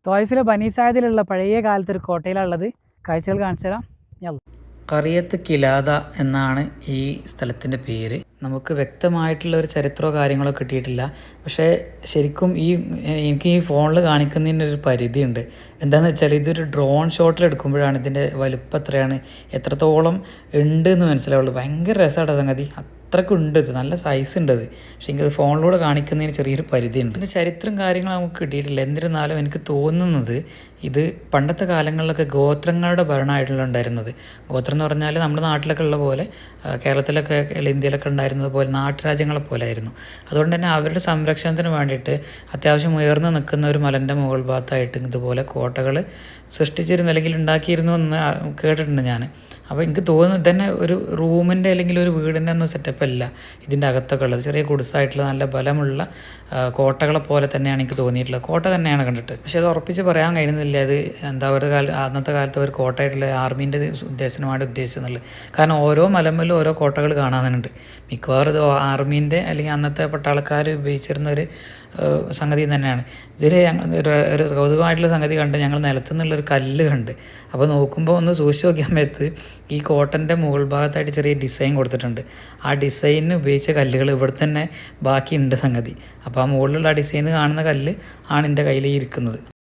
ത്വായിഫിലെ ബനി സായദിലുള്ള പഴയ കാലത്ത് ഒരു കോട്ടയിലുള്ളത്. കാഴ്ചകൾ കാണിച്ചു തരാം. ഖറിയത്ത് കിലാദ എന്നാണ് ഈ സ്ഥലത്തിൻ്റെ പേര്. നമുക്ക് വ്യക്തമായിട്ടുള്ള ഒരു ചരിത്രമോ കാര്യങ്ങളോ കിട്ടിയിട്ടില്ല. പക്ഷേ ശരിക്കും എനിക്ക് ഈ ഫോണിൽ കാണിക്കുന്നതിനൊരു പരിധിയുണ്ട്. എന്താണെന്ന് വെച്ചാൽ ഇതൊരു ഡ്രോൺ ഷോട്ടിൽ എടുക്കുമ്പോഴാണ് ഇതിൻ്റെ വലുപ്പം എത്രയാണ്, എത്രത്തോളം ഉണ്ട് എന്ന് മനസ്സിലാവുള്ളൂ. ഭയങ്കര രസമാണ് സംഗതി. അത്രയ്ക്കും ഉണ്ട്, ഇത് നല്ല സൈസ് ഉണ്ട് അത്. പക്ഷേ എനിക്കത് ഫോണിലൂടെ കാണിക്കുന്നതിന് ചെറിയൊരു പരിധിയുണ്ട്. പിന്നെ ചരിത്രം കാര്യങ്ങൾ നമുക്ക് കിട്ടിയിട്ടില്ല. എന്നിരുന്നാലും എനിക്ക് തോന്നുന്നത് ഇത് പണ്ടത്തെ കാലങ്ങളിലൊക്കെ ഗോത്രങ്ങളുടെ ഭരണമായിട്ടുള്ള ഉണ്ടായിരുന്നത്. ഗോത്രം എന്ന് പറഞ്ഞാൽ നമ്മുടെ നാട്ടിലൊക്കെ ഉള്ള പോലെ, കേരളത്തിലൊക്കെ ഇന്ത്യയിലൊക്കെ ഉണ്ടായിരുന്നത് പോലെ നാട്ടുരാജ്യങ്ങളെ പോലെ ആയിരുന്നു. അതുകൊണ്ട് തന്നെ അവരുടെ സംരക്ഷണത്തിന് വേണ്ടിയിട്ട് അത്യാവശ്യം ഉയർന്നു നിൽക്കുന്ന ഒരു മലൻ്റെ മുകൾ ഭാഗത്തായിട്ട് ഇതുപോലെ കോട്ടകൾ സൃഷ്ടിച്ചിരുന്നു അല്ലെങ്കിൽ ഉണ്ടാക്കിയിരുന്നു എന്ന് കേട്ടിട്ടുണ്ട് ഞാൻ. അപ്പോൾ എനിക്ക് തോന്നുന്നു ഇതന്നെ ഒരു റൂമിൻ്റെ അല്ലെങ്കിൽ ഒരു വീടിൻ്റെ ഒന്നും സെറ്റപ്പ് അല്ല ഇതിൻ്റെ അകത്തൊക്കെ ഉള്ളത്. ചെറിയ കുടിസായിട്ടുള്ള നല്ല ബലമുള്ള കോട്ടകളെ പോലെ തന്നെയാണ് എനിക്ക് തോന്നിയിട്ടുള്ളത്. കോട്ട തന്നെയാണ് കണ്ടിട്ട്. പക്ഷേ അത് ഉറപ്പിച്ച് പറയാൻ കഴിയുന്നില്ല അത് എന്താ പറയുക, അന്നത്തെ കാലത്ത് ഒരു കോട്ടയായിട്ടുള്ള ആർമീൻ്റെ ഉദ്ദേശത്തിനുമാണ് ഉദ്ദേശിച്ചെന്നുള്ളത്. കാരണം ഓരോ മലമ്മലും ഓരോ കോട്ടകൾ കാണാനുണ്ട്. മിക്കവാറും ഇത് ആർമീൻ്റെ അല്ലെങ്കിൽ അന്നത്തെ പട്ടാളക്കാർ ഉപയോഗിച്ചിരുന്ന ഒരു സംഗതി തന്നെയാണ്. ഇതിൽ ഒരു കൗതുകമായിട്ടുള്ള സംഗതി കണ്ട് ഞങ്ങൾ നിലത്തുനിന്നുള്ളൊരു കല്ല് കണ്ട്. അപ്പോൾ നോക്കുമ്പോൾ ഒന്ന് സൂക്ഷിച്ച് നോക്കിയ സമയത്ത് ഈ കോട്ടൻ്റെ മുകൾ ഭാഗത്തായിട്ട് ചെറിയ ഡിസൈൻ കൊടുത്തിട്ടുണ്ട്. ആ ഡിസൈനിന് ഉപയോഗിച്ച കല്ലുകൾ ഇവിടെ തന്നെ ബാക്കിയുണ്ട് സംഗതി. അപ്പോൾ ആ മുകളിലുള്ള ആ ഡിസൈൻ കാണുന്ന കല്ല് ആണ് എൻ്റെ കയ്യിൽ ഇരിക്കുന്നത്.